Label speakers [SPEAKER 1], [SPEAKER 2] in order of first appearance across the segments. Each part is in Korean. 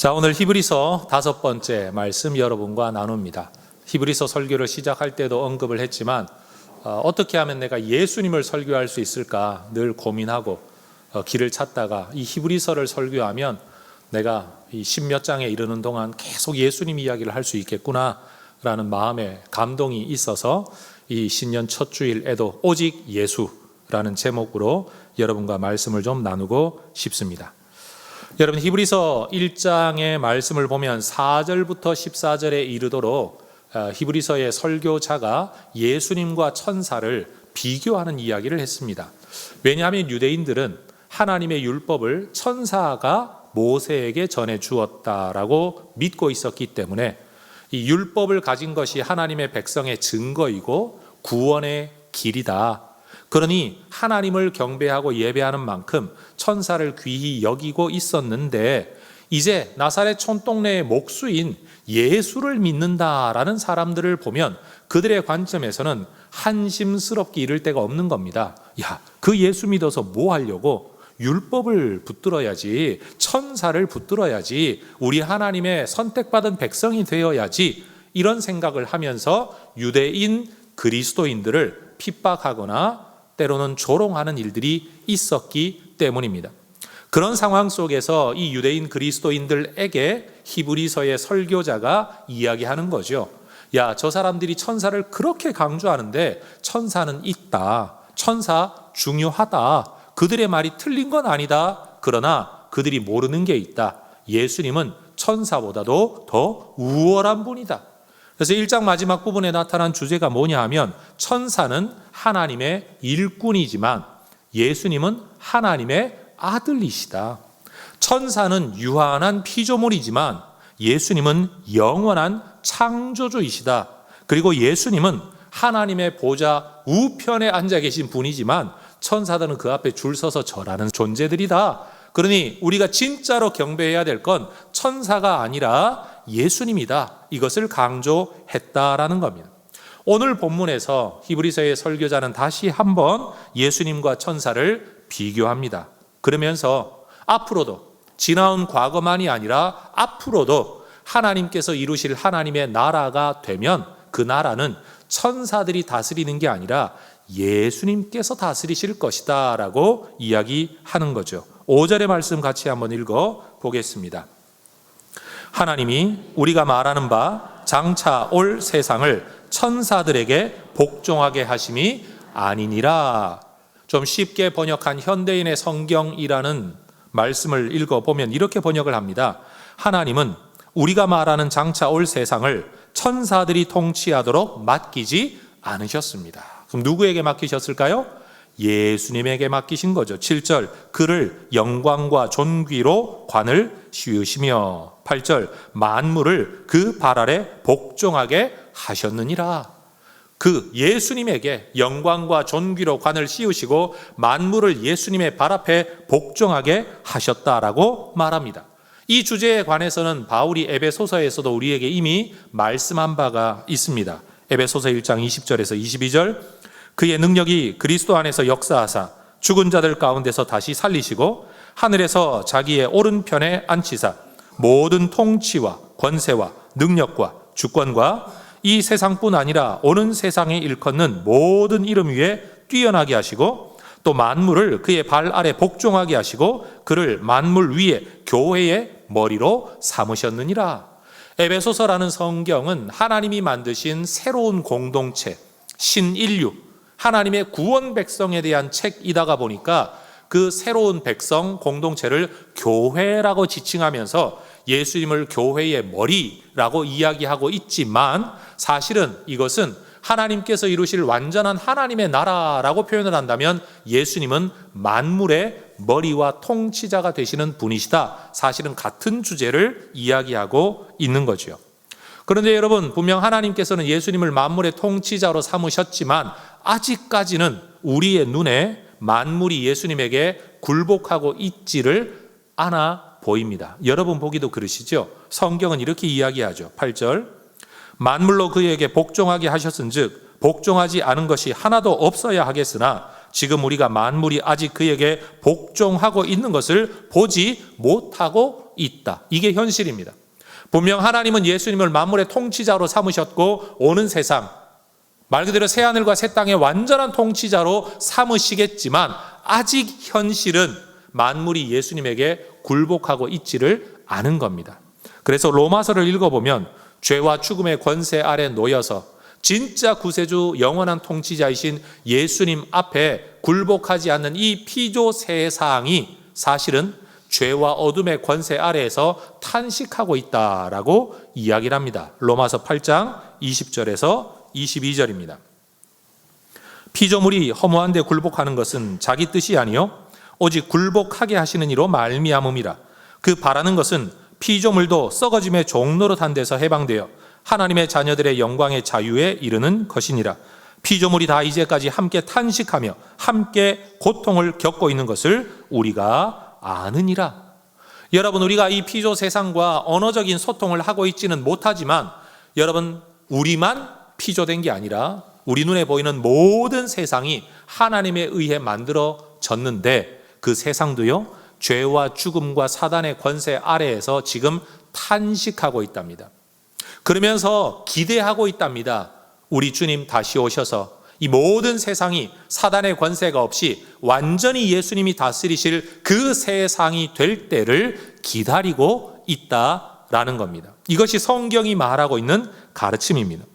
[SPEAKER 1] 자, 오늘 히브리서 5번째 말씀 여러분과 나눕니다. 히브리서 설교를 시작할 때도 언급을 했지만 어떻게 하면 내가 예수님을 설교할 수 있을까 늘 고민하고 길을 찾다가 이 히브리서를 설교하면 내가 이 10몇 장에 이르는 동안 계속 예수님 이야기를 할 수 있겠구나라는 마음에 감동이 있어서 이 신년 첫 주일에도 오직 예수라는 제목으로 여러분과 말씀을 좀 나누고 싶습니다. 여러분, 히브리서 1장의 말씀을 보면 4절부터 14절에 이르도록 히브리서의 설교자가 예수님과 천사를 비교하는 이야기를 했습니다. 왜냐하면 유대인들은 하나님의 율법을 천사가 모세에게 전해 주었다라고 믿고 있었기 때문에 이 율법을 가진 것이 하나님의 백성의 증거이고 구원의 길이다. 그러니 하나님을 경배하고 예배하는 만큼 천사를 귀히 여기고 있었는데 이제 나사렛 촌동네의 목수인 예수를 믿는다라는 사람들을 보면 그들의 관점에서는 한심스럽게 이를 데가 없는 겁니다. 야, 그 예수 믿어서 뭐 하려고? 율법을 붙들어야지, 천사를 붙들어야지, 우리 하나님의 선택받은 백성이 되어야지, 이런 생각을 하면서 유대인 그리스도인들을 핍박하거나 때로는 조롱하는 일들이 있었기 때문입니다. 그런 상황 속에서 이 유대인 그리스도인들에게 히브리서의 설교자가 이야기하는 거죠. 야, 저 사람들이 천사를 그렇게 강조하는데 천사는 있다. 천사 중요하다. 그들의 말이 틀린 건 아니다. 그러나 그들이 모르는 게 있다. 예수님은 천사보다도 더 우월한 분이다. 그래서 1장 마지막 부분에 나타난 주제가 뭐냐 하면 천사는 하나님의 일꾼이지만 예수님은 하나님의 아들이시다. 천사는 유한한 피조물이지만 예수님은 영원한 창조주이시다. 그리고 예수님은 하나님의 보좌 우편에 앉아 계신 분이지만 천사들은 그 앞에 줄 서서 절하는 존재들이다. 그러니 우리가 진짜로 경배해야 될 건 천사가 아니라 예수님이다. 이것을 강조했다라는 겁니다. 오늘 본문에서 히브리서의 설교자는 다시 한번 예수님과 천사를 비교합니다. 그러면서 앞으로도 지나온 과거만이 아니라 앞으로도 하나님께서 이루실 하나님의 나라가 되면 그 나라는 천사들이 다스리는 게 아니라 예수님께서 다스리실 것이다 라고 이야기하는 거죠. 5절의 말씀 같이 한번 읽어 보겠습니다. 하나님이 우리가 말하는 바 장차 올 세상을 천사들에게 복종하게 하심이 아니니라. 좀 쉽게 번역한 현대인의 성경이라는 말씀을 읽어보면 이렇게 번역을 합니다. 하나님은 우리가 말하는 장차 올 세상을 천사들이 통치하도록 맡기지 않으셨습니다. 그럼 누구에게 맡기셨을까요? 예수님에게 맡기신 거죠. 7절, 그를 영광과 존귀로 관을 씌우시며 8절, 만물을 그 발 아래 복종하게 하셨느니라. 그 예수님에게 영광과 존귀로 관을 씌우시고 만물을 예수님의 발 앞에 복종하게 하셨다라고 말합니다. 이 주제에 관해서는 바울이 에베소서에서도 우리에게 이미 말씀한 바가 있습니다. 에베소서 1장 20절에서 22절, 그의 능력이 그리스도 안에서 역사하사 죽은 자들 가운데서 다시 살리시고 하늘에서 자기의 오른편에 앉히사 모든 통치와 권세와 능력과 주권과 이 세상뿐 아니라 오는 세상에 일컫는 모든 이름 위에 뛰어나게 하시고 또 만물을 그의 발 아래 복종하게 하시고 그를 만물 위에 교회의 머리로 삼으셨느니라. 에베소서라는 성경은 하나님이 만드신 새로운 공동체, 신인류, 하나님의 구원 백성에 대한 책이다가 보니까 그 새로운 백성 공동체를 교회라고 지칭하면서 예수님을 교회의 머리라고 이야기하고 있지만 사실은 이것은 하나님께서 이루실 완전한 하나님의 나라라고 표현을 한다면 예수님은 만물의 머리와 통치자가 되시는 분이시다. 사실은 같은 주제를 이야기하고 있는 거죠. 그런데 여러분, 분명 하나님께서는 예수님을 만물의 통치자로 삼으셨지만 아직까지는 우리의 눈에 만물이 예수님에게 굴복하고 있지를 않아 보입니다. 여러분 보기도 그러시죠? 성경은 이렇게 이야기하죠. 8절, 만물로 그에게 복종하게 하셨은즉 복종하지 않은 것이 하나도 없어야 하겠으나 지금 우리가 만물이 아직 그에게 복종하고 있는 것을 보지 못하고 있다. 이게 현실입니다. 분명 하나님은 예수님을 만물의 통치자로 삼으셨고 오는 세상, 말 그대로 새하늘과 새 땅의 완전한 통치자로 삼으시겠지만 아직 현실은 만물이 예수님에게 굴복하고 있지를 않은 겁니다. 그래서 로마서를 읽어보면 죄와 죽음의 권세 아래 놓여서 진짜 구세주 영원한 통치자이신 예수님 앞에 굴복하지 않는 이 피조 세상이 사실은 죄와 어둠의 권세 아래에서 탄식하고 있다라고 이야기를 합니다. 로마서 8장 20절에서 22절입니다. 피조물이 허무한 데 굴복하는 것은 자기 뜻이 아니요 오직 굴복하게 하시는 이로 말미암음이라. 그 바라는 것은 피조물도 썩어짐의 종노릇한 데서 해방되어 하나님의 자녀들의 영광의 자유에 이르는 것이니라. 피조물이 다 이제까지 함께 탄식하며 함께 고통을 겪고 있는 것을 우리가 아느니라. 여러분, 우리가 이 피조 세상과 언어적인 소통을 하고 있지는 못하지만 여러분, 우리만 피조된 게 아니라 우리 눈에 보이는 모든 세상이 하나님에 의해 만들어졌는데 그 세상도요 죄와 죽음과 사단의 권세 아래에서 지금 탄식하고 있답니다. 그러면서 기대하고 있답니다. 우리 주님 다시 오셔서 이 모든 세상이 사단의 권세가 없이 완전히 예수님이 다스리실 그 세상이 될 때를 기다리고 있다라는 겁니다. 이것이 성경이 말하고 있는 가르침입니다.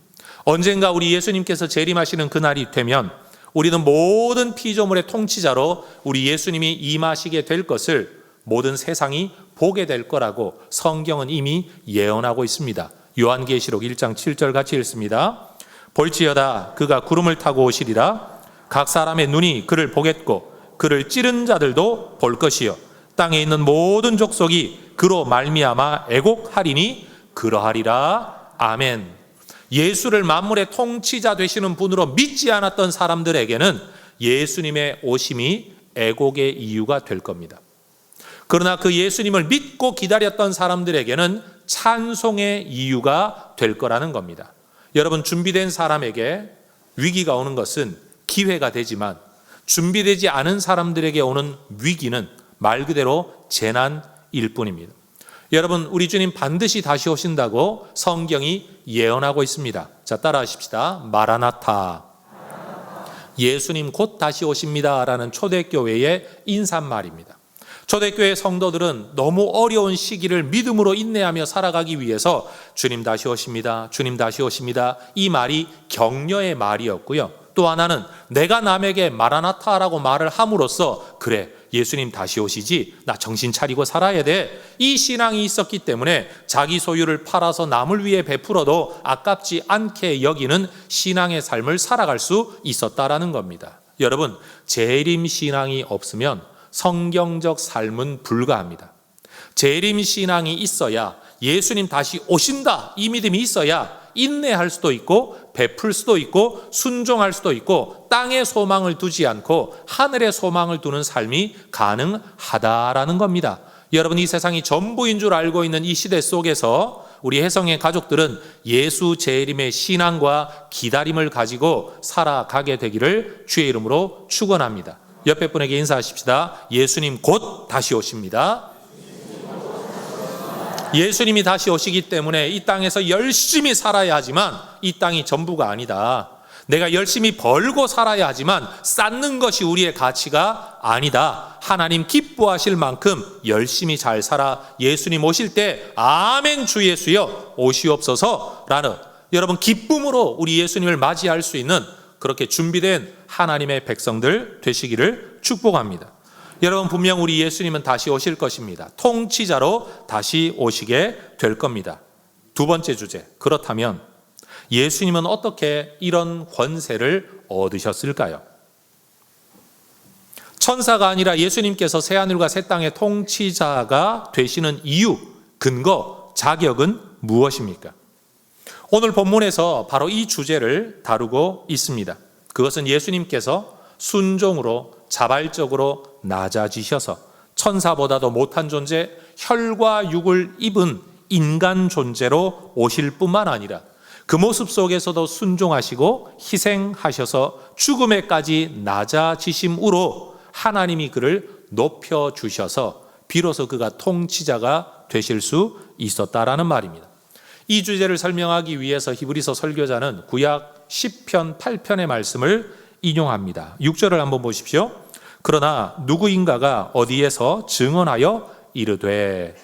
[SPEAKER 1] 언젠가 우리 예수님께서 재림하시는 그날이 되면 우리는 모든 피조물의 통치자로 우리 예수님이 임하시게 될 것을 모든 세상이 보게 될 거라고 성경은 이미 예언하고 있습니다. 요한계시록 1장 7절 같이 읽습니다. 볼지어다 그가 구름을 타고 오시리라. 각 사람의 눈이 그를 보겠고 그를 찌른 자들도 볼 것이요 땅에 있는 모든 족속이 그로 말미암아 애곡하리니 그러하리라. 아멘. 예수를 만물의 통치자 되시는 분으로 믿지 않았던 사람들에게는 예수님의 오심이 애곡의 이유가 될 겁니다. 그러나 그 예수님을 믿고 기다렸던 사람들에게는 찬송의 이유가 될 거라는 겁니다. 여러분, 준비된 사람에게 위기가 오는 것은 기회가 되지만 준비되지 않은 사람들에게 오는 위기는 말 그대로 재난일 뿐입니다. 여러분, 우리 주님 반드시 다시 오신다고 성경이 예언하고 있습니다. 자, 따라하십시다. 마라나타. 예수님 곧 다시 오십니다 라는 초대교회의 인사말입니다. 초대교회 성도들은 너무 어려운 시기를 믿음으로 인내하며 살아가기 위해서 주님 다시 오십니다, 주님 다시 오십니다, 이 말이 격려의 말이었고요. 또 하나는 내가 남에게 마라나타라고 말을 함으로써 그래, 예수님 다시 오시지, 나 정신 차리고 살아야 돼, 이 신앙이 있었기 때문에 자기 소유를 팔아서 남을 위해 베풀어도 아깝지 않게 여기는 신앙의 삶을 살아갈 수 있었다라는 겁니다. 여러분, 재림 신앙이 없으면 성경적 삶은 불가합니다. 재림 신앙이 있어야, 예수님 다시 오신다 이 믿음이 있어야 인내할 수도 있고 베풀 수도 있고 순종할 수도 있고 땅에 소망을 두지 않고 하늘에 소망을 두는 삶이 가능하다라는 겁니다. 여러분, 이 세상이 전부인 줄 알고 있는 이 시대 속에서 우리 혜성의 가족들은 예수 재림의 신앙과 기다림을 가지고 살아가게 되기를 주의 이름으로 축원합니다. 옆에 분에게 인사하십시다. 예수님 곧 다시 오십니다. 예수님이 다시 오시기 때문에 이 땅에서 열심히 살아야 하지만 이 땅이 전부가 아니다. 내가 열심히 벌고 살아야 하지만 쌓는 것이 우리의 가치가 아니다. 하나님 기뻐하실 만큼 열심히 잘 살아 예수님 오실 때 아멘 주 예수여 오시옵소서라는 여러분 기쁨으로 우리 예수님을 맞이할 수 있는 그렇게 준비된 하나님의 백성들 되시기를 축복합니다. 여러분, 분명 우리 예수님은 다시 오실 것입니다. 통치자로 다시 오시게 될 겁니다. 두 번째 주제, 그렇다면 예수님은 어떻게 이런 권세를 얻으셨을까요? 천사가 아니라 예수님께서 새하늘과 새 땅의 통치자가 되시는 이유, 근거, 자격은 무엇입니까? 오늘 본문에서 바로 이 주제를 다루고 있습니다. 그것은 예수님께서 순종으로 자발적으로 낮아지셔서 천사보다도 못한 존재, 혈과 육을 입은 인간 존재로 오실 뿐만 아니라 그 모습 속에서도 순종하시고 희생하셔서 죽음에까지 낮아지심으로 하나님이 그를 높여주셔서 비로소 그가 통치자가 되실 수 있었다라는 말입니다. 이 주제를 설명하기 위해서 히브리서 설교자는 구약 10편 8편의 말씀을 인용합니다. 6절을 한번 보십시오. 그러나 누구인가가 어디에서 증언하여 이르되.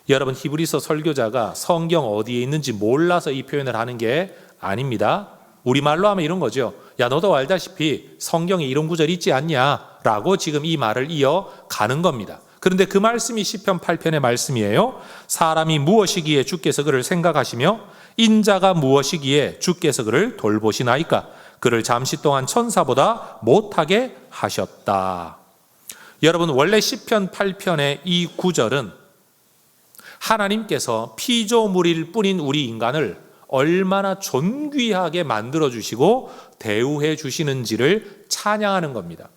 [SPEAKER 1] 여러분, 히브리서 설교자가 성경 어디에 있는지 몰라서 이 표현을 하는 게 아닙니다. 우리말로 하면 이런 거죠. 야, 너도 알다시피 성경에 이런 구절이 있지 않냐? 라고 지금 이 말을 이어가는 겁니다. 그런데 그 말씀이 시편 8편의 말씀이에요. 사람이 무엇이기에 주께서 그를 생각하시며 인자가 무엇이기에 주께서 그를 돌보시나이까? 그를 잠시 동안 천사보다 못하게 하셨다. 여러분, 원래 시편 8편의 이 구절은 하나님께서 피조물일 뿐인 우리 인간을 얼마나 존귀하게 만들어주시고 대우해 주시는지를 찬양하는 겁니다.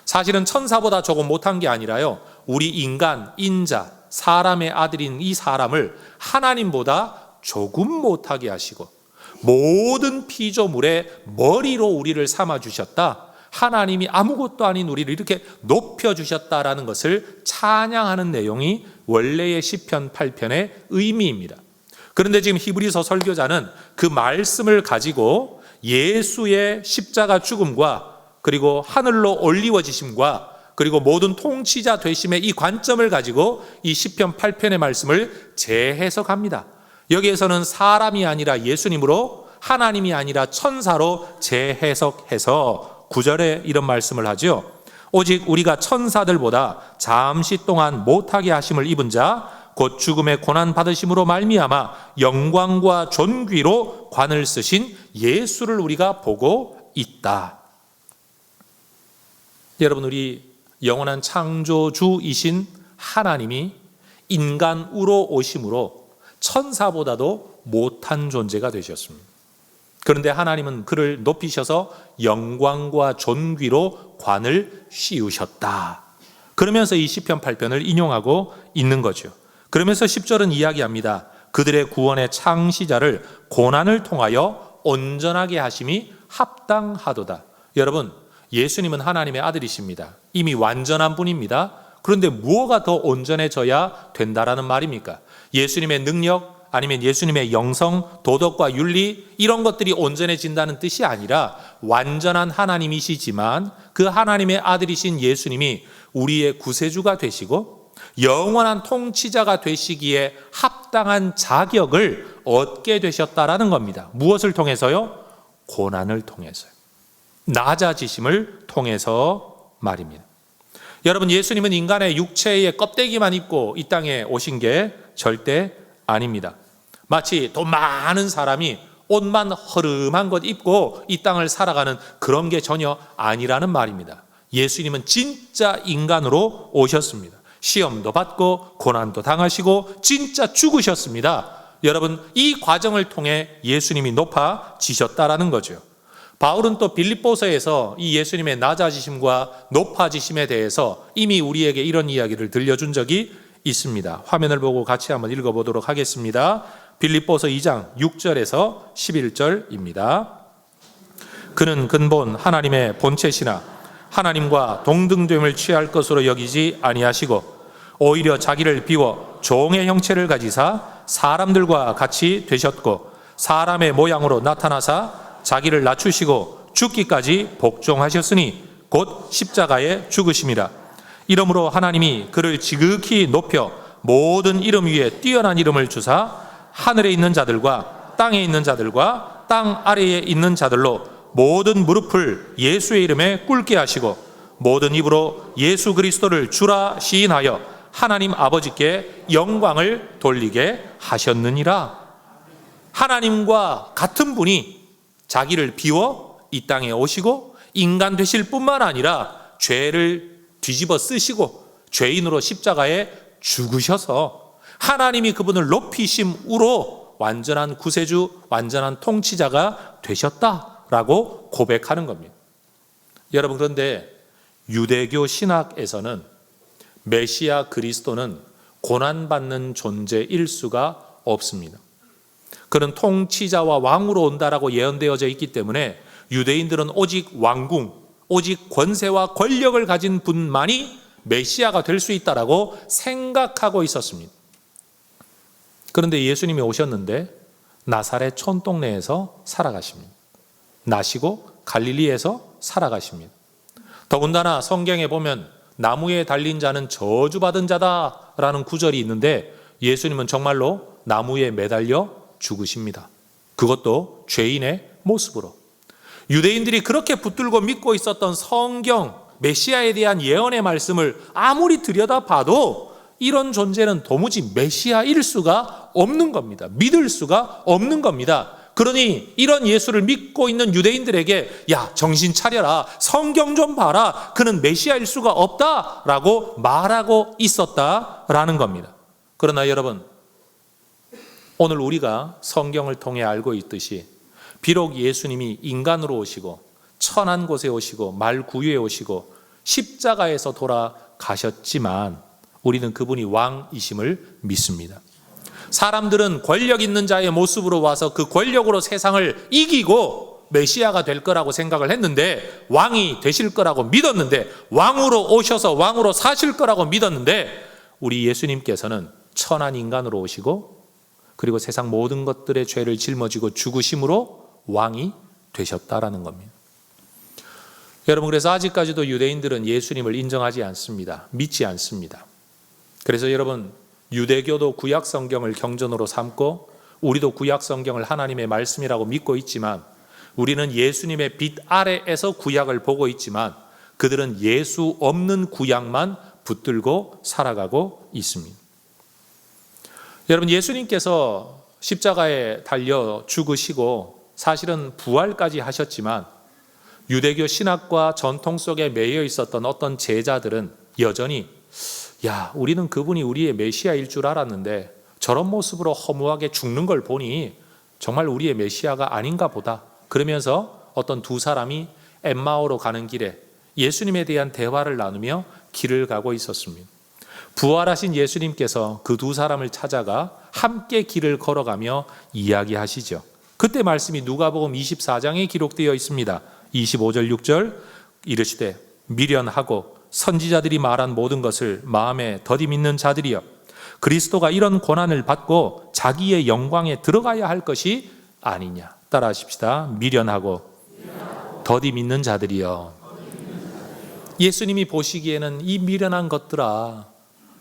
[SPEAKER 1] 사실은 천사보다 조금 못한 게 아니라요, 우리 인간, 인자, 사람의 아들인 이 사람을 하나님보다 조금 못하게 하시고 모든 피조물의 머리로 우리를 삼아주셨다. 하나님이 아무것도 아닌 우리를 이렇게 높여주셨다라는 것을 찬양하는 내용이 원래의 시편 8편의 의미입니다. 그런데 지금 히브리서 설교자는 그 말씀을 가지고 예수의 십자가 죽음과 그리고 하늘로 올리워지심과 그리고 모든 통치자 되심의 이 관점을 가지고 이 시편 8편의 말씀을 재해석합니다. 여기에서는 사람이 아니라 예수님으로, 하나님이 아니라 천사로 재해석해서 9절에 이런 말씀을 하죠. 오직 우리가 천사들보다 잠시 동안 못하게 하심을 입은 자 곧 죽음의 고난 받으심으로 말미암아 영광과 존귀로 관을 쓰신 예수를 우리가 보고 있다. 여러분, 우리 영원한 창조주이신 하나님이 인간으로 오심으로 천사보다도 못한 존재가 되셨습니다. 그런데 하나님은 그를 높이셔서 영광과 존귀로 관을 씌우셨다. 그러면서 이 시편 8편을 인용하고 있는 거죠. 그러면서 10절은 이야기합니다. 그들의 구원의 창시자를 고난을 통하여 온전하게 하심이 합당하도다. 여러분, 예수님은 하나님의 아들이십니다. 이미 완전한 분입니다. 그런데 무엇가 더 온전해져야 된다라는 말입니까? 예수님의 능력, 아니면 예수님의 영성, 도덕과 윤리, 이런 것들이 온전해진다는 뜻이 아니라 완전한 하나님이시지만 그 하나님의 아들이신 예수님이 우리의 구세주가 되시고 영원한 통치자가 되시기에 합당한 자격을 얻게 되셨다라는 겁니다. 무엇을 통해서요? 고난을 통해서요. 낮아지심을 통해서 말입니다. 여러분, 예수님은 인간의 육체의 껍데기만 입고 이 땅에 오신 게 절대 아닙니다. 마치 돈 많은 사람이 옷만 허름한 것 입고 이 땅을 살아가는 그런 게 전혀 아니라는 말입니다. 예수님은 진짜 인간으로 오셨습니다. 시험도 받고 고난도 당하시고 진짜 죽으셨습니다. 여러분, 이 과정을 통해 예수님이 높아지셨다라는 거죠. 바울은 또 빌립보서에서 이 예수님의 낮아지심과 높아지심에 대해서 이미 우리에게 이런 이야기를 들려준 적이 있습니다. 화면을 보고 같이 한번 읽어보도록 하겠습니다. 빌립보서 2장 6절에서 11절입니다. 그는 근본 하나님의 본체시나 하나님과 동등됨을 취할 것으로 여기지 아니하시고 오히려 자기를 비워 종의 형체를 가지사 사람들과 같이 되셨고 사람의 모양으로 나타나사 자기를 낮추시고 죽기까지 복종하셨으니 곧 십자가에 죽으심이라. 이러므로 하나님이 그를 지극히 높여 모든 이름 위에 뛰어난 이름을 주사 하늘에 있는 자들과 땅에 있는 자들과 땅 아래에 있는 자들로 모든 무릎을 예수의 이름에 꿇게 하시고 모든 입으로 예수 그리스도를 주라 시인하여 하나님 아버지께 영광을 돌리게 하셨느니라. 하나님과 같은 분이 자기를 비워 이 땅에 오시고 인간 되실 뿐만 아니라 죄를 뒤집어 쓰시고 죄인으로 십자가에 죽으셔서 하나님이 그분을 높이심으로 완전한 구세주, 완전한 통치자가 되셨다라고 고백하는 겁니다. 여러분, 그런데 유대교 신학에서는 메시아 그리스도는 고난받는 존재일 수가 없습니다. 그는 통치자와 왕으로 온다라고 예언되어져 있기 때문에 유대인들은 오직 왕궁, 오직 권세와 권력을 가진 분만이 메시아가 될 수 있다라고 생각하고 있었습니다. 그런데 예수님이 오셨는데 나사렛 촌동네에서 살아가십니다. 나시고 갈릴리에서 살아가십니다. 더군다나 성경에 보면 나무에 달린 자는 저주받은 자다라는 구절이 있는데 예수님은 정말로 나무에 매달려 죽으십니다. 그것도 죄인의 모습으로. 유대인들이 그렇게 붙들고 믿고 있었던 성경, 메시아에 대한 예언의 말씀을 아무리 들여다봐도 이런 존재는 도무지 메시아일 수가 없는 겁니다. 믿을 수가 없는 겁니다. 그러니 이런 예수를 믿고 있는 유대인들에게 야, 정신 차려라, 성경 좀 봐라, 그는 메시아일 수가 없다라고 말하고 있었다라는 겁니다. 그러나 여러분, 오늘 우리가 성경을 통해 알고 있듯이 비록 예수님이 인간으로 오시고 천한 곳에 오시고 말구유에 오시고 십자가에서 돌아가셨지만 우리는 그분이 왕이심을 믿습니다. 사람들은 권력 있는 자의 모습으로 와서 그 권력으로 세상을 이기고 메시아가 될 거라고 생각을 했는데, 왕이 되실 거라고 믿었는데, 왕으로 오셔서 왕으로 사실 거라고 믿었는데, 우리 예수님께서는 천한 인간으로 오시고 그리고 세상 모든 것들의 죄를 짊어지고 죽으심으로 왕이 되셨다라는 겁니다. 여러분, 그래서 아직까지도 유대인들은 예수님을 인정하지 않습니다. 믿지 않습니다. 그래서 여러분, 유대교도 구약 성경을 경전으로 삼고 우리도 구약 성경을 하나님의 말씀이라고 믿고 있지만 우리는 예수님의 빛 아래에서 구약을 보고 있지만 그들은 예수 없는 구약만 붙들고 살아가고 있습니다. 여러분, 예수님께서 십자가에 달려 죽으시고 사실은 부활까지 하셨지만 유대교 신학과 전통 속에 매여 있었던 어떤 제자들은 여전히 야, 우리는 그분이 우리의 메시아일 줄 알았는데 저런 모습으로 허무하게 죽는 걸 보니 정말 우리의 메시아가 아닌가 보다. 그러면서 어떤 두 사람이 엠마오로 가는 길에 예수님에 대한 대화를 나누며 길을 가고 있었습니다. 부활하신 예수님께서 그 두 사람을 찾아가 함께 길을 걸어가며 이야기하시죠. 그때 말씀이 누가복음 24장에 기록되어 있습니다. 25절 6절 이르시되 미련하고 선지자들이 말한 모든 것을 마음에 더디 믿는 자들이여, 그리스도가 이런 고난을 받고 자기의 영광에 들어가야 할 것이 아니냐. 따라 하십시다. 미련하고 더디 믿는 자들이여. 예수님이 보시기에는 이 미련한 것들아,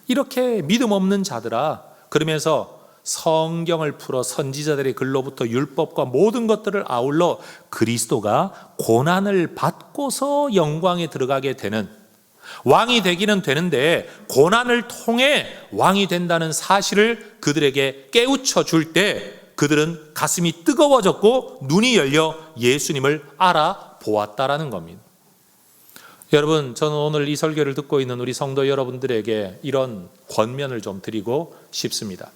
[SPEAKER 1] 이렇게 믿음 없는 자들아, 그러면서 성경을 풀어 선지자들의 글로부터 율법과 모든 것들을 아울러 그리스도가 고난을 받고서 영광에 들어가게 되는, 왕이 되기는 되는데 고난을 통해 왕이 된다는 사실을 그들에게 깨우쳐 줄 때 그들은 가슴이 뜨거워졌고 눈이 열려 예수님을 알아보았다라는 겁니다. 여러분, 저는 오늘 이 설교를 듣고 있는 우리 성도 여러분들에게 이런 권면을 좀 드리고 싶습니다.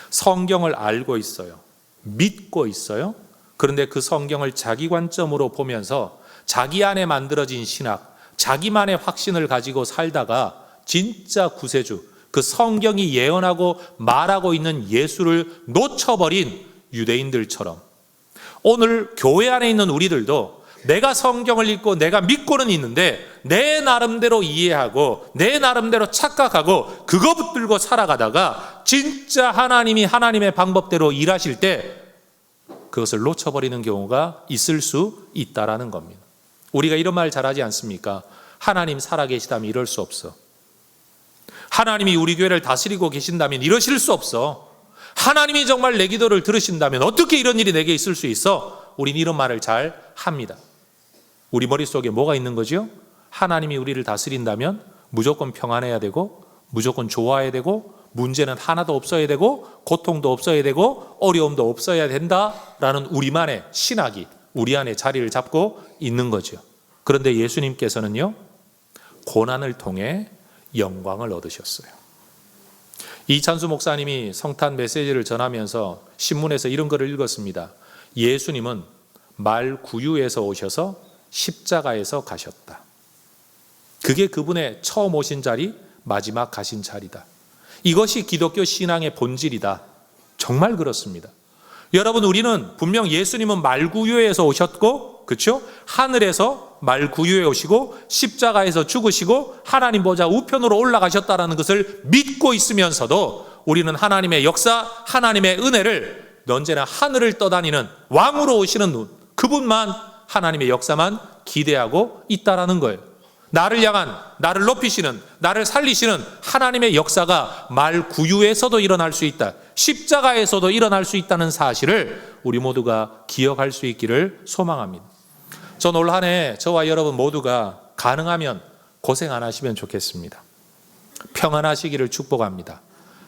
[SPEAKER 1] 성경을 알고 있어요. 믿고 있어요. 그런데 그 성경을 자기 관점으로 보면서 자기 안에 만들어진 신학, 자기만의 확신을 가지고 살다가 진짜 구세주, 그 성경이 예언하고 말하고 있는 예수를 놓쳐버린 유대인들처럼 오늘 교회 안에 있는 우리들도 내가 성경을 읽고 내가 믿고는 있는데 내 나름대로 이해하고 내 나름대로 착각하고 그거 붙들고 살아가다가 진짜 하나님이 하나님의 방법대로 일하실 때 그것을 놓쳐버리는 경우가 있을 수 있다라는 겁니다. 우리가 이런 말 잘하지 않습니까? 하나님 살아계시다면 이럴 수 없어. 하나님이 우리 교회를 다스리고 계신다면 이러실 수 없어. 하나님이 정말 내 기도를 들으신다면 어떻게 이런 일이 내게 있을 수 있어? 우린 이런 말을 잘 합니다. 우리 머릿속에 뭐가 있는 거죠? 하나님이 우리를 다스린다면 무조건 평안해야 되고 무조건 좋아야 되고 문제는 하나도 없어야 되고 고통도 없어야 되고 어려움도 없어야 된다라는 우리만의 신학이 우리 안에 자리를 잡고 있는 거죠. 그런데 예수님께서는요, 고난을 통해 영광을 얻으셨어요. 이찬수 목사님이 성탄 메시지를 전하면서 신문에서 이런 글을 읽었습니다. 예수님은 말구유에서 오셔서 십자가에서 가셨다. 그게 그분의 처음 오신 자리, 마지막 가신 자리다. 이것이 기독교 신앙의 본질이다. 정말 그렇습니다. 여러분, 우리는 분명 예수님은 말구유에서 오셨고, 그렇죠? 하늘에서 말구유에 오시고 십자가에서 죽으시고 하나님 보좌 우편으로 올라가셨다는 것을 믿고 있으면서도 우리는 하나님의 역사, 하나님의 은혜를 언제나 하늘을 떠다니는 왕으로 오시는 그분만, 하나님의 역사만 기대하고 있다라는 거예요. 나를 향한, 나를 높이시는, 나를 살리시는 하나님의 역사가 말구유에서도 일어날 수 있다, 십자가에서도 일어날 수 있다는 사실을 우리 모두가 기억할 수 있기를 소망합니다. 전 올 한 해 저와 여러분 모두가 가능하면 고생 안 하시면 좋겠습니다. 평안하시기를 축복합니다.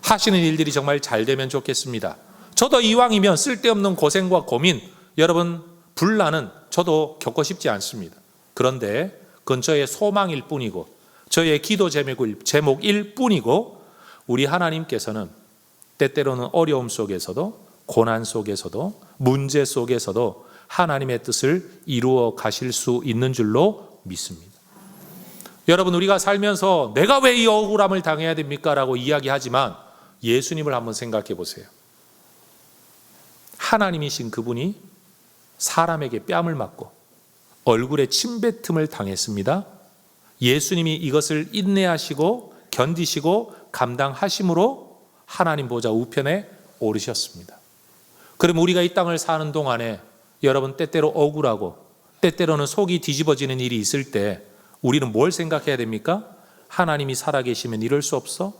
[SPEAKER 1] 하시는 일들이 정말 잘 되면 좋겠습니다. 저도 이왕이면 쓸데없는 고생과 고민, 여러분 분란은 저도 겪고 싶지 않습니다. 그런데 그건 저의 소망일 뿐이고 저의 기도 제목일 뿐이고, 우리 하나님께서는 때때로는 어려움 속에서도, 고난 속에서도, 문제 속에서도 하나님의 뜻을 이루어 가실 수 있는 줄로 믿습니다. 여러분, 우리가 살면서 내가 왜 이 억울함을 당해야 됩니까? 라고 이야기하지만 예수님을 한번 생각해 보세요. 하나님이신 그분이 사람에게 뺨을 맞고 얼굴에 침뱉음을 당했습니다. 예수님이 이것을 인내하시고 견디시고 감당하심으로 하나님 보좌 우편에 오르셨습니다. 그럼 우리가 이 땅을 사는 동안에 여러분 때때로 억울하고 때때로는 속이 뒤집어지는 일이 있을 때 우리는 뭘 생각해야 됩니까? 하나님이 살아계시면 이럴 수 없어?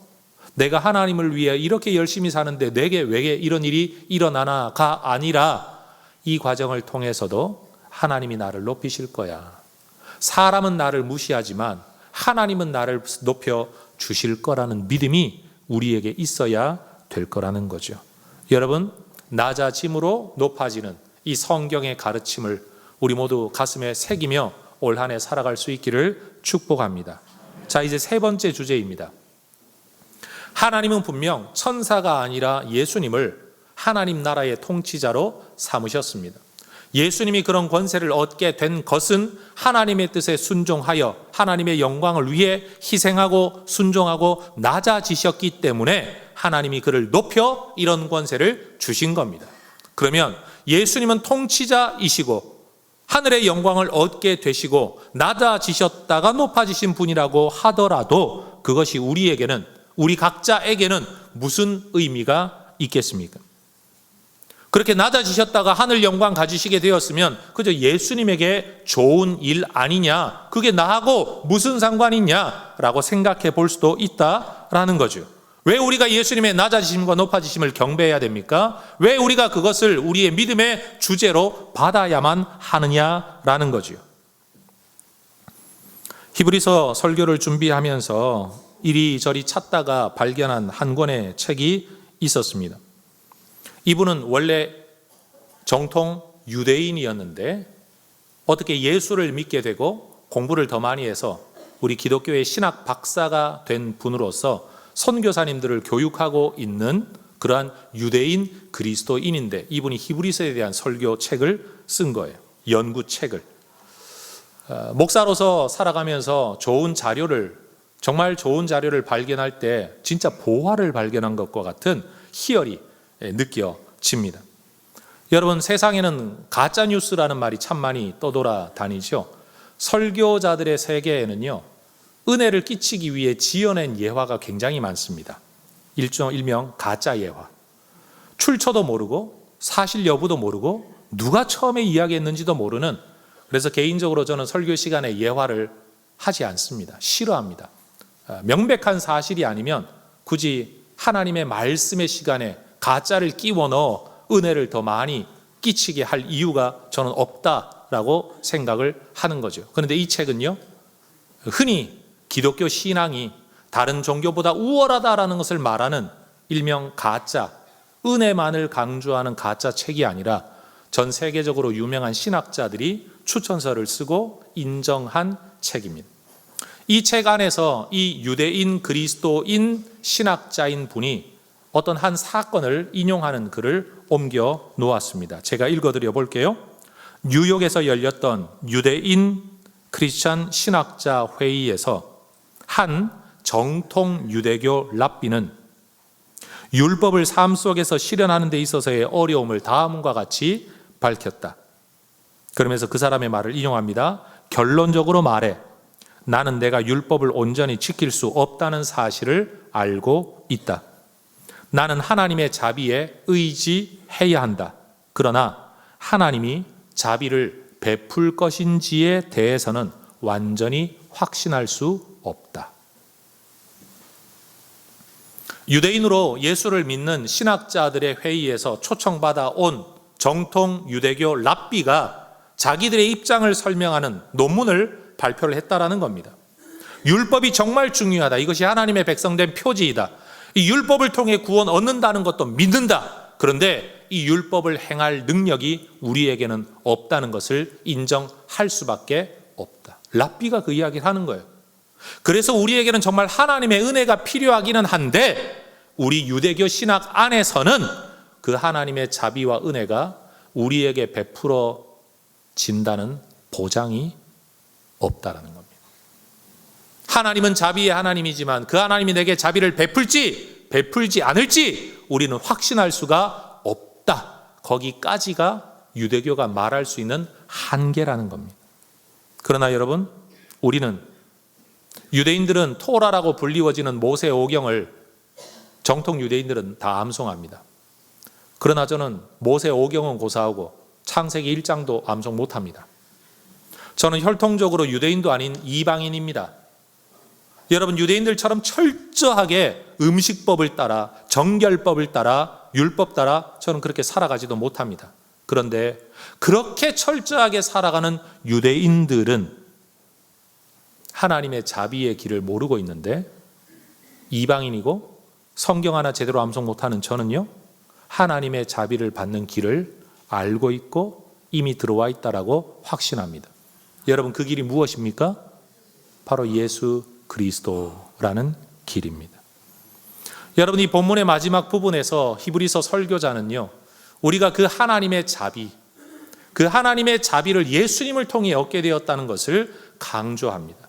[SPEAKER 1] 내가 하나님을 위해 이렇게 열심히 사는데 내게 왜 이런 일이 일어나나가 아니라, 이 과정을 통해서도 하나님이 나를 높이실 거야. 사람은 나를 무시하지만 하나님은 나를 높여 주실 거라는 믿음이 우리에게 있어야 될 거라는 거죠. 여러분, 낮아짐으로 높아지는 이 성경의 가르침을 우리 모두 가슴에 새기며 올 한 해 살아갈 수 있기를 축복합니다. 자, 이제 세 번째 주제입니다. 하나님은 분명 천사가 아니라 예수님을 하나님 나라의 통치자로 삼으셨습니다. 예수님이 그런 권세를 얻게 된 것은 하나님의 뜻에 순종하여 하나님의 영광을 위해 희생하고 순종하고 낮아지셨기 때문에 하나님이 그를 높여 이런 권세를 주신 겁니다. 그러면 예수님은 통치자이시고 하늘의 영광을 얻게 되시고 낮아지셨다가 높아지신 분이라고 하더라도 그것이 우리에게는, 우리 각자에게는 무슨 의미가 있겠습니까? 그렇게 낮아지셨다가 하늘 영광 가지시게 되었으면 그저 예수님에게 좋은 일 아니냐, 그게 나하고 무슨 상관이냐라고 생각해 볼 수도 있다라는 거죠. 왜 우리가 예수님의 낮아지심과 높아지심을 경배해야 됩니까? 왜 우리가 그것을 우리의 믿음의 주제로 받아야만 하느냐라는 거죠. 히브리서 설교를 준비하면서 이리저리 찾다가 발견한 한 권의 책이 있었습니다. 이분은 원래 정통 유대인이었는데 어떻게 예수를 믿게 되고 공부를 더 많이 해서 우리 기독교의 신학 박사가 된 분으로서 선교사님들을 교육하고 있는 그러한 유대인 그리스도인인데, 이분이 히브리서에 대한 설교 책을 쓴 거예요. 연구책을. 목사로서 살아가면서 정말 좋은 자료를 발견할 때 진짜 보화를 발견한 것과 같은 희열이 느껴집니다. 여러분, 세상에는 가짜뉴스라는 말이 참 많이 떠돌아다니죠. 설교자들의 세계에는요, 은혜를 끼치기 위해 지어낸 예화가 굉장히 많습니다. 일명 가짜 예화. 출처도 모르고 사실 여부도 모르고 누가 처음에 이야기했는지도 모르는, 그래서 개인적으로 저는 설교 시간에 예화를 하지 않습니다. 싫어합니다. 명백한 사실이 아니면 굳이 하나님의 말씀의 시간에 가짜를 끼워 넣어 은혜를 더 많이 끼치게 할 이유가 저는 없다라고 생각을 하는 거죠. 그런데 이 책은요, 흔히 기독교 신앙이 다른 종교보다 우월하다라는 것을 말하는 일명 가짜, 은혜만을 강조하는 가짜 책이 아니라 전 세계적으로 유명한 신학자들이 추천서를 쓰고 인정한 책입니다. 이 책 안에서 이 유대인 그리스도인 신학자인 분이 어떤 한 사건을 인용하는 글을 옮겨 놓았습니다. 제가 읽어드려 볼게요. 뉴욕에서 열렸던 유대인 크리스천 신학자 회의에서 한 정통 유대교 랍비는 율법을 삶 속에서 실현하는 데 있어서의 어려움을 다음과 같이 밝혔다. 그러면서 그 사람의 말을 인용합니다. 결론적으로 말해 나는 내가 율법을 온전히 지킬 수 없다는 사실을 알고 있다. 나는 하나님의 자비에 의지해야 한다. 그러나 하나님이 자비를 베풀 것인지에 대해서는 완전히 확신할 수 없다. 유대인으로 예수를 믿는 신학자들의 회의에서 초청받아 온 정통 유대교 랍비가 자기들의 입장을 설명하는 논문을 발표를 했다라는 겁니다. 율법이 정말 중요하다. 이것이 하나님의 백성된 표지이다. 이 율법을 통해 구원 얻는다는 것도 믿는다. 그런데 이 율법을 행할 능력이 우리에게는 없다는 것을 인정할 수밖에 없다. 랍비가 그 이야기를 하는 거예요. 그래서 우리에게는 정말 하나님의 은혜가 필요하기는 한데 우리 유대교 신학 안에서는 그 하나님의 자비와 은혜가 우리에게 베풀어진다는 보장이 없다라는 겁니다. 하나님은 자비의 하나님이지만 그 하나님이 내게 자비를 베풀지 않을지 우리는 확신할 수가 없다. 거기까지가 유대교가 말할 수 있는 한계라는 겁니다. 그러나 여러분, 우리는 유대인들은 토라라고 불리워지는 모세오경을 정통 유대인들은 다 암송합니다. 그러나 저는 모세오경은 고사하고 창세기 1장도 암송 못합니다. 저는 혈통적으로 유대인도 아닌 이방인입니다. 여러분, 유대인들처럼 철저하게 음식법을 따라 정결법을 따라 율법 따라 저는 그렇게 살아가지도 못합니다. 그런데 그렇게 철저하게 살아가는 유대인들은 하나님의 자비의 길을 모르고 있는데 이방인이고 성경 하나 제대로 암송 못하는 저는요, 하나님의 자비를 받는 길을 알고 있고 이미 들어와 있다라고 확신합니다. 여러분, 그 길이 무엇입니까? 바로 예수 그리스도라는 길입니다. 여러분, 이 본문의 마지막 부분에서 히브리서 설교자는요, 우리가 그 하나님의 자비, 그 하나님의 자비를 예수님을 통해 얻게 되었다는 것을 강조합니다.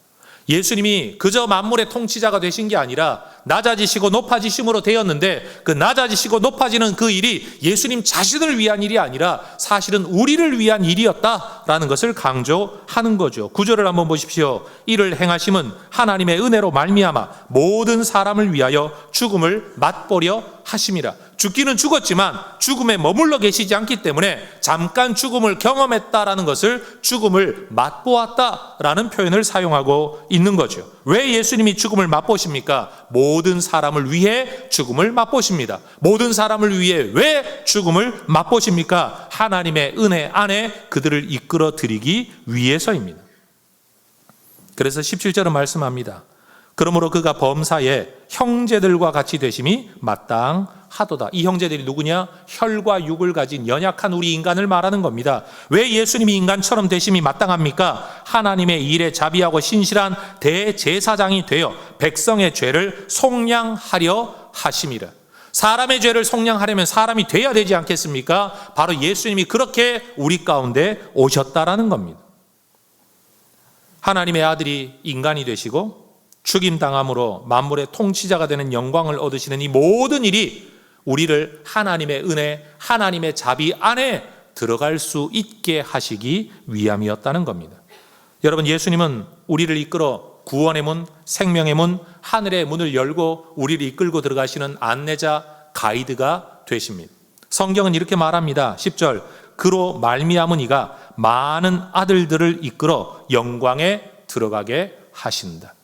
[SPEAKER 1] 예수님이 그저 만물의 통치자가 되신 게 아니라 낮아지시고 높아지심으로 되었는데 그 낮아지시고 높아지는 그 일이 예수님 자신을 위한 일이 아니라 사실은 우리를 위한 일이었다라는 것을 강조하는 거죠. 9절을 한번 보십시오. 이를 행하심은 하나님의 은혜로 말미암아 모든 사람을 위하여 죽음을 맛보려 하심이라. 죽기는 죽었지만 죽음에 머물러 계시지 않기 때문에 잠깐 죽음을 경험했다라는 것을 죽음을 맛보았다라는 표현을 사용하고 있는 거죠. 왜 예수님이 죽음을 맛보십니까? 모든 사람을 위해 죽음을 맛보십니다. 모든 사람을 위해 왜 죽음을 맛보십니까? 하나님의 은혜 안에 그들을 이끌어 드리기 위해서입니다. 그래서 17절은 말씀합니다. 그러므로 그가 범사에 형제들과 같이 되심이 마땅하도다. 이 형제들이 누구냐? 혈과 육을 가진 연약한 우리 인간을 말하는 겁니다. 왜 예수님이 인간처럼 되심이 마땅합니까? 하나님의 일에 자비하고 신실한 대제사장이 되어 백성의 죄를 속량하려 하심이라. 사람의 죄를 속량하려면 사람이 돼야 되지 않겠습니까? 바로 예수님이 그렇게 우리 가운데 오셨다라는 겁니다. 하나님의 아들이 인간이 되시고 죽임당함으로 만물의 통치자가 되는 영광을 얻으시는 이 모든 일이 우리를 하나님의 은혜, 하나님의 자비 안에 들어갈 수 있게 하시기 위함이었다는 겁니다. 여러분, 예수님은 우리를 이끌어 구원의 문, 생명의 문, 하늘의 문을 열고 우리를 이끌고 들어가시는 안내자, 가이드가 되십니다. 성경은 이렇게 말합니다. 10절, 그로 말미암은 이가 많은 아들들을 이끌어 영광에 들어가게 하신다.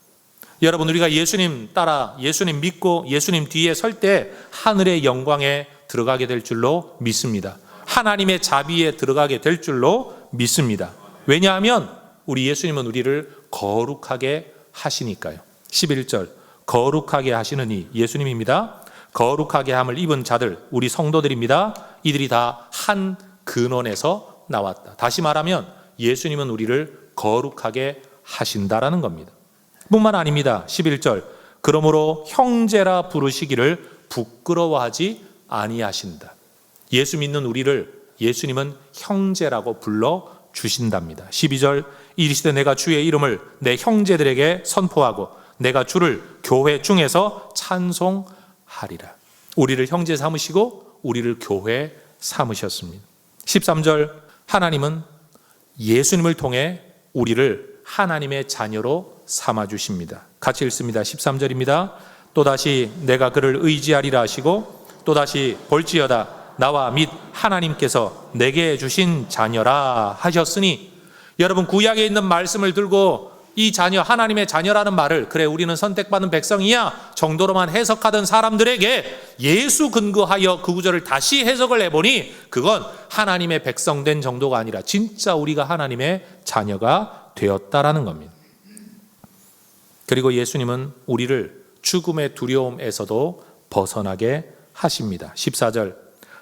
[SPEAKER 1] 여러분, 우리가 예수님 따라 예수님 믿고 예수님 뒤에 설 때 하늘의 영광에 들어가게 될 줄로 믿습니다. 하나님의 자비에 들어가게 될 줄로 믿습니다. 왜냐하면 우리 예수님은 우리를 거룩하게 하시니까요. 11절, 거룩하게 하시는 이 예수님입니다. 거룩하게 함을 입은 자들, 우리 성도들입니다. 이들이 다 한 근원에서 나왔다. 다시 말하면 예수님은 우리를 거룩하게 하신다라는 겁니다. 뿐만 아닙니다. 11절, 그러므로 형제라 부르시기를 부끄러워하지 아니하신다. 예수 믿는 우리를 예수님은 형제라고 불러주신답니다. 12절, 이르시되 내가 주의 이름을 내 형제들에게 선포하고 내가 주를 교회 중에서 찬송하리라. 우리를 형제 삼으시고 우리를 교회 삼으셨습니다. 13절, 하나님은 예수님을 통해 우리를 하나님의 자녀로 삼아주십니다. 같이 읽습니다. 13절입니다. 또다시 내가 그를 의지하리라 하시고 또다시 볼지어다 나와 및 하나님께서 내게 주신 자녀라 하셨으니, 여러분 구약에 있는 말씀을 들고 이 자녀, 하나님의 자녀라는 말을 그래 우리는 선택받은 백성이야 정도로만 해석하던 사람들에게 예수 근거하여 그 구절을 다시 해석을 해보니 그건 하나님의 백성된 정도가 아니라 진짜 우리가 하나님의 자녀가 되었다라는 겁니다. 그리고 예수님은 우리를 죽음의 두려움에서도 벗어나게 하십니다. 14절,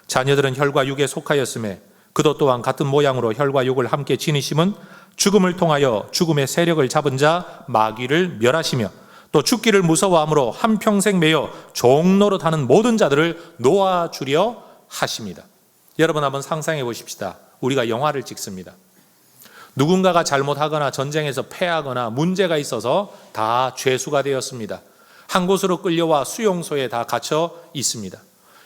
[SPEAKER 1] 자녀들은 혈과 육에 속하였음에 그도 또한 같은 모양으로 혈과 육을 함께 지니심은 죽음을 통하여 죽음의 세력을 잡은 자 마귀를 멸하시며 또 죽기를 무서워함으로 한평생 매여 종노릇 하는 모든 자들을 놓아주려 하십니다. 여러분 한번 상상해 보십시다. 우리가 영화를 찍습니다. 누군가가 잘못하거나 전쟁에서 패하거나 문제가 있어서 다 죄수가 되었습니다. 한 곳으로 끌려와 수용소에 다 갇혀 있습니다.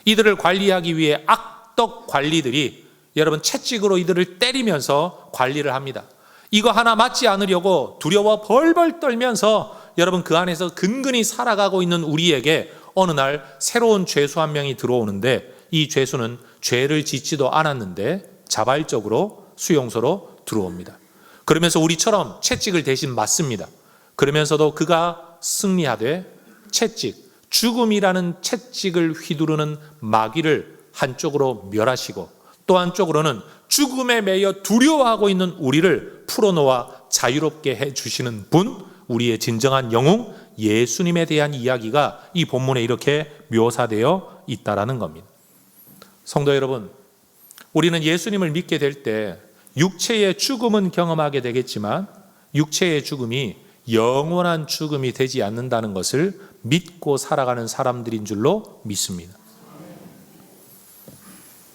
[SPEAKER 1] 이들을 관리하기 위해 악덕 관리들이 여러분 채찍으로 이들을 때리면서 관리를 합니다. 이거 하나 맞지 않으려고 두려워 벌벌 떨면서 여러분 그 안에서 근근히 살아가고 있는 우리에게 어느 날 새로운 죄수 한 명이 들어오는데 이 죄수는 죄를 짓지도 않았는데 자발적으로 수용소로 들어옵니다. 그러면서 우리처럼 채찍을 대신 맞습니다. 그러면서도 그가 승리하되 채찍, 죽음이라는 채찍을 휘두르는 마귀를 한쪽으로 멸하시고 또 한쪽으로는 죽음에 매여 두려워하고 있는 우리를 풀어놓아 자유롭게 해주시는 분, 우리의 진정한 영웅 예수님에 대한 이야기가 이 본문에 이렇게 묘사되어 있다라는 겁니다. 성도 여러분, 우리는 예수님을 믿게 될 때 육체의 죽음은 경험하게 되겠지만 육체의 죽음이 영원한 죽음이 되지 않는다는 것을 믿고 살아가는 사람들인 줄로 믿습니다.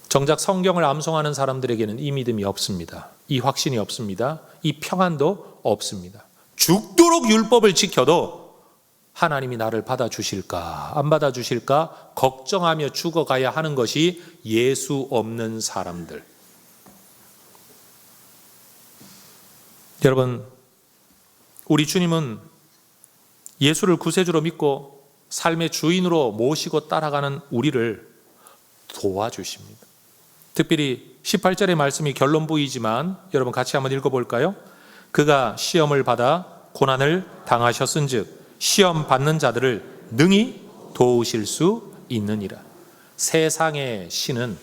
[SPEAKER 1] 정작 성경을 암송하는 사람들에게는 이 믿음이 없습니다. 이 확신이 없습니다. 이 평안도 없습니다. 죽도록 율법을 지켜도 하나님이 나를 받아주실까 안 받아주실까 걱정하며 죽어가야 하는 것이 예수 없는 사람들. 여러분, 우리 주님은 예수를 구세주로 믿고 삶의 주인으로 모시고 따라가는 우리를 도와주십니다. 특별히 18절의 말씀이 결론부이지만 여러분 같이 한번 읽어볼까요? 그가 시험을 받아 고난을 당하셨은즉 시험 받는 자들을 능히 도우실 수 있느니라. 세상의 신은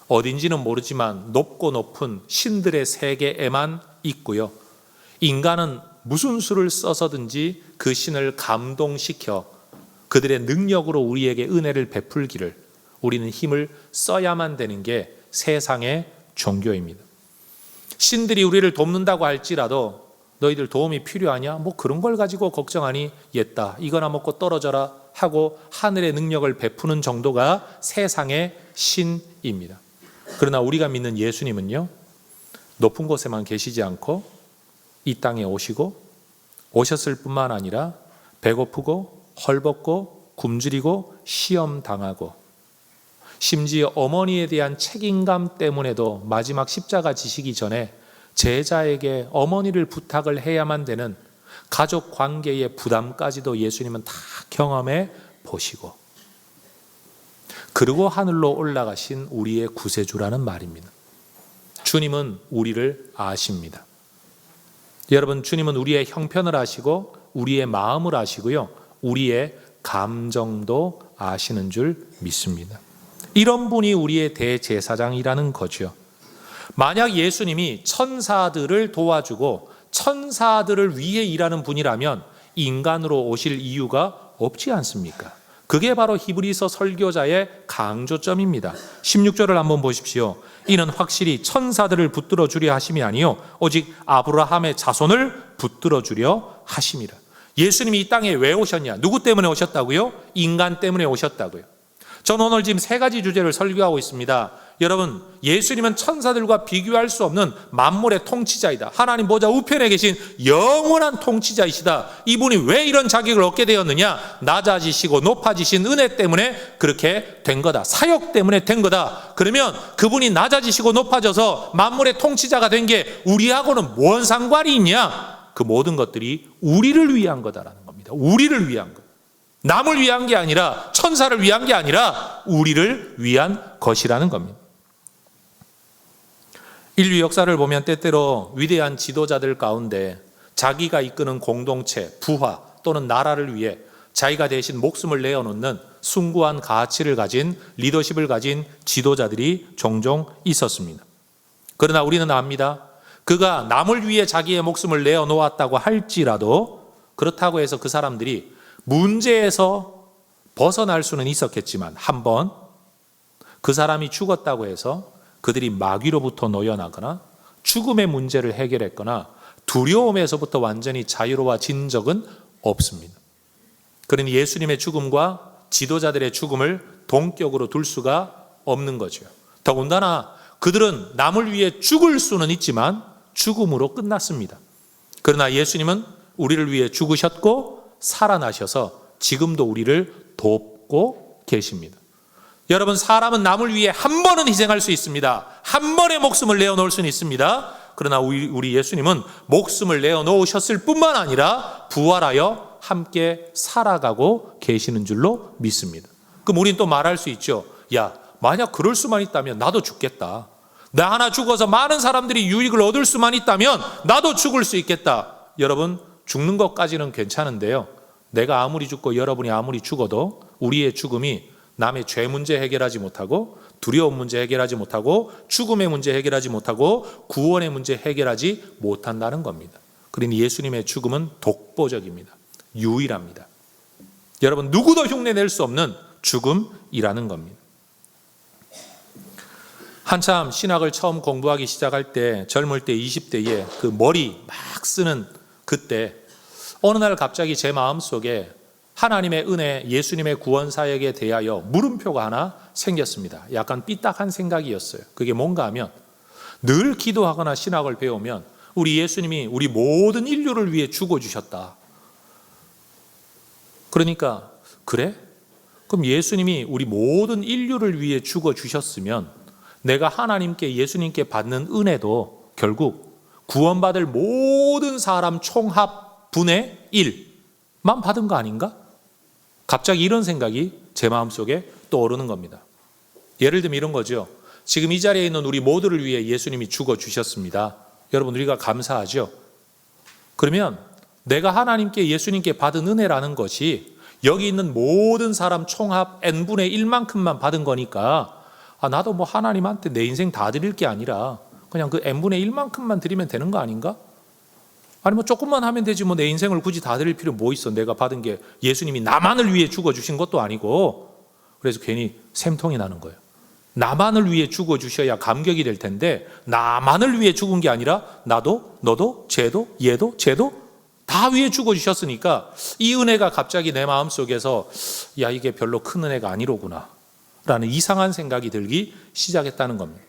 [SPEAKER 1] 어딘지는 모르지만 높고 높은 신들의 세계에만 있고요. 인간은 무슨 수를 써서든지 그 신을 감동시켜 그들의 능력으로 우리에게 은혜를 베풀기를 우리는 힘을 써야만 되는 게 세상의 종교입니다. 신들이 우리를 돕는다고 할지라도 너희들 도움이 필요하냐? 뭐 그런 걸 가지고 걱정하니 옛다. 이거나 먹고 떨어져라 하고 하늘의 능력을 베푸는 정도가 세상의 신입니다. 그러나 우리가 믿는 예수님은요, 높은 곳에만 계시지 않고 이 땅에 오셨을 뿐만 아니라 배고프고 헐벗고 굶주리고 시험당하고 심지어 어머니에 대한 책임감 때문에도 마지막 십자가 지시기 전에 제자에게 어머니를 부탁을 해야만 되는 가족 관계의 부담까지도 예수님은 다 경험해 보시고 그리고 하늘로 올라가신 우리의 구세주라는 말입니다. 주님은 우리를 아십니다. 여러분, 주님은 우리의 형편을 아시고 우리의 마음을 아시고요, 우리의 감정도 아시는 줄 믿습니다. 이런 분이 우리의 대제사장이라는 거죠. 만약 예수님이 천사들을 도와주고 천사들을 위해 일하는 분이라면 인간으로 오실 이유가 없지 않습니까? 그게 바로 히브리서 설교자의 강조점입니다. 16절을 한번 보십시오. 이는 확실히 천사들을 붙들어 주려 하심이 아니요 오직 아브라함의 자손을 붙들어 주려 하심이라. 예수님이 이 땅에 왜 오셨냐? 누구 때문에 오셨다고요? 인간 때문에 오셨다고요. 저는 오늘 지금 세 가지 주제를 설교하고 있습니다. 여러분, 예수님은 천사들과 비교할 수 없는 만물의 통치자이다. 하나님 보좌 우편에 계신 영원한 통치자이시다. 이분이 왜 이런 자격을 얻게 되었느냐? 낮아지시고 높아지신 은혜 때문에 그렇게 된 거다. 사역 때문에 된 거다. 그러면 그분이 낮아지시고 높아져서 만물의 통치자가 된 게 우리하고는 뭔 상관이 있냐? 그 모든 것들이 우리를 위한 거다라는 겁니다. 우리를 위한 것. 남을 위한 게 아니라, 천사를 위한 게 아니라 우리를 위한 것이라는 겁니다. 인류 역사를 보면 때때로 위대한 지도자들 가운데 자기가 이끄는 공동체, 부하 또는 나라를 위해 자기가 대신 목숨을 내어놓는 숭고한 가치를 가진, 리더십을 가진 지도자들이 종종 있었습니다. 그러나 우리는 압니다. 그가 남을 위해 자기의 목숨을 내어놓았다고 할지라도, 그렇다고 해서 그 사람들이 문제에서 벗어날 수는 있었겠지만, 한번 그 사람이 죽었다고 해서 그들이 마귀로부터 놓여나거나 죽음의 문제를 해결했거나 두려움에서부터 완전히 자유로워진 적은 없습니다. 그러니 예수님의 죽음과 지도자들의 죽음을 동격으로 둘 수가 없는 거죠. 더군다나 그들은 남을 위해 죽을 수는 있지만 죽음으로 끝났습니다. 그러나 예수님은 우리를 위해 죽으셨고 살아나셔서 지금도 우리를 돕고 계십니다. 여러분, 사람은 남을 위해 한 번은 희생할 수 있습니다. 한 번의 목숨을 내어놓을 수는 있습니다. 그러나 우리 예수님은 목숨을 내어놓으셨을 뿐만 아니라 부활하여 함께 살아가고 계시는 줄로 믿습니다. 그럼 우리는 또 말할 수 있죠. 야, 만약 그럴 수만 있다면 나도 죽겠다. 나 하나 죽어서 많은 사람들이 유익을 얻을 수만 있다면 나도 죽을 수 있겠다. 여러분, 죽는 것까지는 괜찮은데요, 내가 아무리 죽고 여러분이 아무리 죽어도 우리의 죽음이 남의 죄 문제 해결하지 못하고, 두려움 문제 해결하지 못하고, 죽음의 문제 해결하지 못하고, 구원의 문제 해결하지 못한다는 겁니다. 그러니 예수님의 죽음은 독보적입니다. 유일합니다. 여러분, 누구도 흉내낼 수 없는 죽음이라는 겁니다. 한참 신학을 처음 공부하기 시작할 때, 젊을 때 20대에 그 머리 막 쓰는 그때 어느 날 갑자기 제 마음속에 하나님의 은혜, 예수님의 구원 사역에 대하여 물음표가 하나 생겼습니다. 약간 삐딱한 생각이었어요. 그게 뭔가 하면, 늘 기도하거나 신학을 배우면 우리 예수님이 우리 모든 인류를 위해 죽어주셨다. 그러니까 그래? 그럼 예수님이 우리 모든 인류를 위해 죽어주셨으면 내가 하나님께, 예수님께 받는 은혜도 결국 구원받을 모든 사람 총합 분의 1만 받은 거 아닌가? 갑자기 이런 생각이 제 마음속에 떠오르는 겁니다. 예를 들면 이런 거죠. 지금 이 자리에 있는 우리 모두를 위해 예수님이 죽어주셨습니다. 여러분, 우리가 감사하죠? 그러면 내가 하나님께, 예수님께 받은 은혜라는 것이 여기 있는 모든 사람 총합 n분의 1만큼만 받은 거니까, 나도 뭐 하나님한테 내 인생 다 드릴 게 아니라 그냥 그 n분의 1만큼만 드리면 되는 거 아닌가? 아니 뭐 조금만 하면 되지, 뭐 내 인생을 굳이 다 드릴 필요 뭐 있어. 내가 받은 게 예수님이 나만을 위해 죽어주신 것도 아니고. 그래서 괜히 샘통이 나는 거예요. 나만을 위해 죽어주셔야 감격이 될 텐데, 나만을 위해 죽은 게 아니라 나도, 너도, 쟤도, 얘도, 쟤도 다 위해 죽어주셨으니까 이 은혜가 갑자기 내 마음속에서 야, 이게 별로 큰 은혜가 아니로구나 라는 이상한 생각이 들기 시작했다는 겁니다.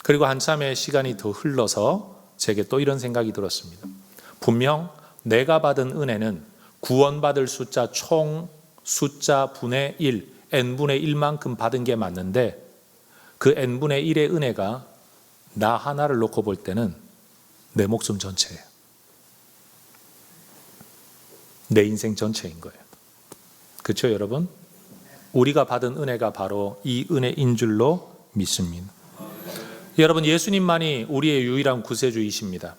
[SPEAKER 1] 그리고 한참의 시간이 더 흘러서 제게 또 이런 생각이 들었습니다. 분명 내가 받은 은혜는 구원받을 숫자 총 숫자 분의 1, n분의 1만큼 받은 게 맞는데, 그 n분의 1의 은혜가 나 하나를 놓고 볼 때는 내 목숨 전체예요. 내 인생 전체인 거예요. 그렇죠, 여러분? 우리가 받은 은혜가 바로 이 은혜인 줄로 믿습니다. 여러분, 예수님만이 우리의 유일한 구세주이십니다.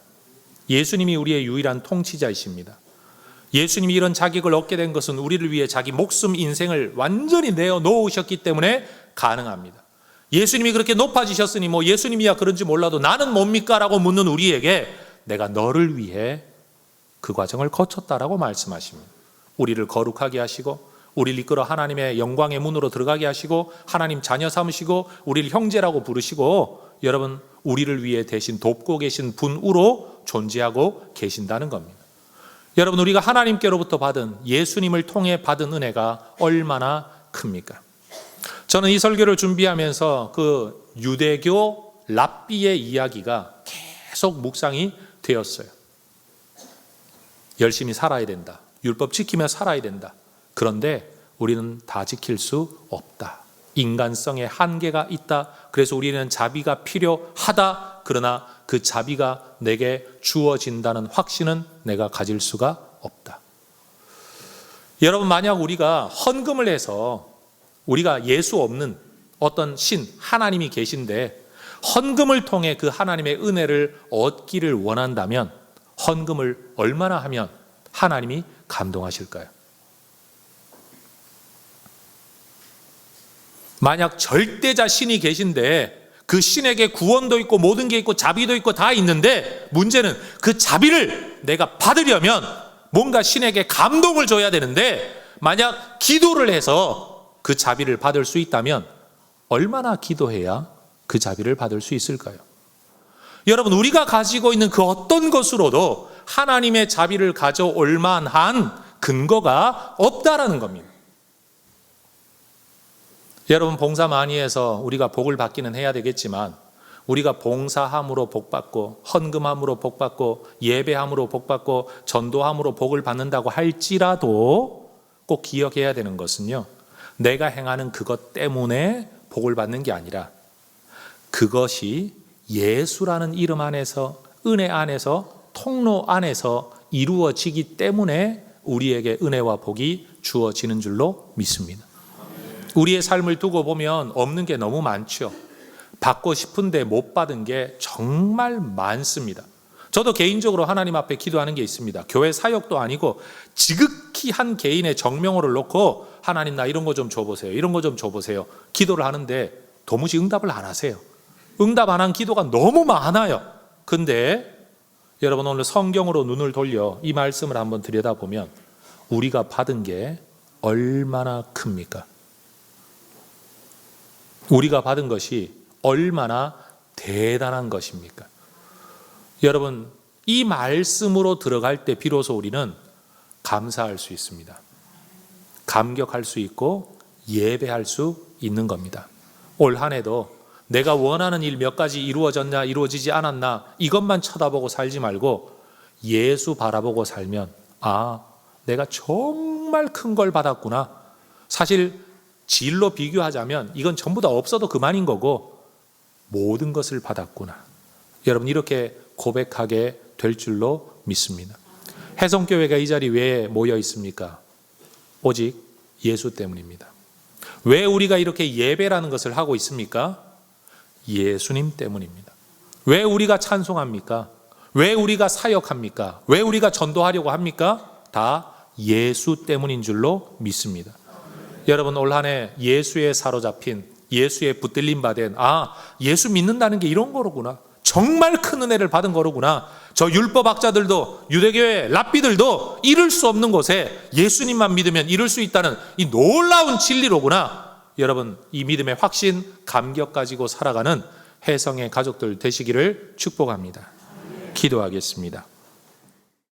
[SPEAKER 1] 예수님이 우리의 유일한 통치자이십니다. 예수님이 이런 자격을 얻게 된 것은 우리를 위해 자기 목숨, 인생을 완전히 내어놓으셨기 때문에 가능합니다. 예수님이 그렇게 높아지셨으니 뭐 예수님이야 그런지 몰라도 나는 뭡니까? 라고 묻는 우리에게 내가 너를 위해 그 과정을 거쳤다라고 말씀하십니다. 우리를 거룩하게 하시고, 우리를 이끌어 하나님의 영광의 문으로 들어가게 하시고, 하나님 자녀 삼으시고, 우리를 형제라고 부르시고, 여러분, 우리를 위해 대신 돕고 계신 분으로 존재하고 계신다는 겁니다. 여러분, 우리가 하나님께로부터 받은, 예수님을 통해 받은 은혜가 얼마나 큽니까? 저는 이 설교를 준비하면서 그 유대교 랍비의 이야기가 계속 묵상이 되었어요. 열심히 살아야 된다. 율법 지키며 살아야 된다. 그런데 우리는 다 지킬 수 없다. 인간성에 한계가 있다. 그래서 우리는 자비가 필요하다. 그러나 그 자비가 내게 주어진다는 확신은 내가 가질 수가 없다. 여러분, 만약 우리가 헌금을 해서 우리가 예수 없는 어떤 신, 하나님이 계신데 헌금을 통해 그 하나님의 은혜를 얻기를 원한다면 헌금을 얼마나 하면 하나님이 감동하실까요? 만약 절대자 신이 계신데 그 신에게 구원도 있고 모든 게 있고 자비도 있고 다 있는데 문제는 그 자비를 내가 받으려면 뭔가 신에게 감동을 줘야 되는데 만약 기도를 해서 그 자비를 받을 수 있다면 얼마나 기도해야 그 자비를 받을 수 있을까요? 여러분, 우리가 가지고 있는 그 어떤 것으로도 하나님의 자비를 가져올 만한 근거가 없다라는 겁니다. 여러분, 봉사 많이 해서 우리가 복을 받기는 해야 되겠지만 우리가 봉사함으로 복받고 헌금함으로 복받고 예배함으로 복받고 전도함으로 복을 받는다고 할지라도 꼭 기억해야 되는 것은요, 내가 행하는 그것 때문에 복을 받는 게 아니라 그것이 예수라는 이름 안에서, 은혜 안에서, 통로 안에서 이루어지기 때문에 우리에게 은혜와 복이 주어지는 줄로 믿습니다. 우리의 삶을 두고 보면 없는 게 너무 많죠. 받고 싶은데 못 받은 게 정말 많습니다. 저도 개인적으로 하나님 앞에 기도하는 게 있습니다. 교회 사역도 아니고 지극히 한 개인의 정명호를 놓고 하나님, 나 이런 거 좀 줘보세요, 이런 거 좀 줘보세요 기도를 하는데 도무지 응답을 안 하세요. 응답 안 한 기도가 너무 많아요. 근데 여러분, 오늘 성경으로 눈을 돌려 이 말씀을 한번 들여다보면 우리가 받은 게 얼마나 큽니까? 우리가 받은 것이 얼마나 대단한 것입니까? 여러분, 이 말씀으로 들어갈 때 비로소 우리는 감사할 수 있습니다. 감격할 수 있고 예배할 수 있는 겁니다. 올 한 해도 내가 원하는 일 몇 가지 이루어졌냐, 이루어지지 않았나 이것만 쳐다보고 살지 말고 예수 바라보고 살면, 아, 내가 정말 큰 걸 받았구나. 사실 질로 비교하자면 이건 전부 다 없어도 그만인 거고 모든 것을 받았구나. 여러분, 이렇게 고백하게 될 줄로 믿습니다. 해성교회가 이 자리에 왜 모여 있습니까? 오직 예수 때문입니다. 왜 우리가 이렇게 예배라는 것을 하고 있습니까? 예수님 때문입니다. 왜 우리가 찬송합니까? 왜 우리가 사역합니까? 왜 우리가 전도하려고 합니까? 다 예수 때문인 줄로 믿습니다. 여러분, 올 한 해 예수에 사로잡힌, 예수에 붙들림 받은, 아, 예수 믿는다는 게 이런 거로구나. 정말 큰 은혜를 받은 거로구나. 저 율법학자들도, 유대교의 랍비들도 이룰 수 없는 곳에 예수님만 믿으면 이룰 수 있다는 이 놀라운 진리로구나. 여러분, 이 믿음의 확신, 감격 가지고 살아가는 해성의 가족들 되시기를 축복합니다. 기도하겠습니다.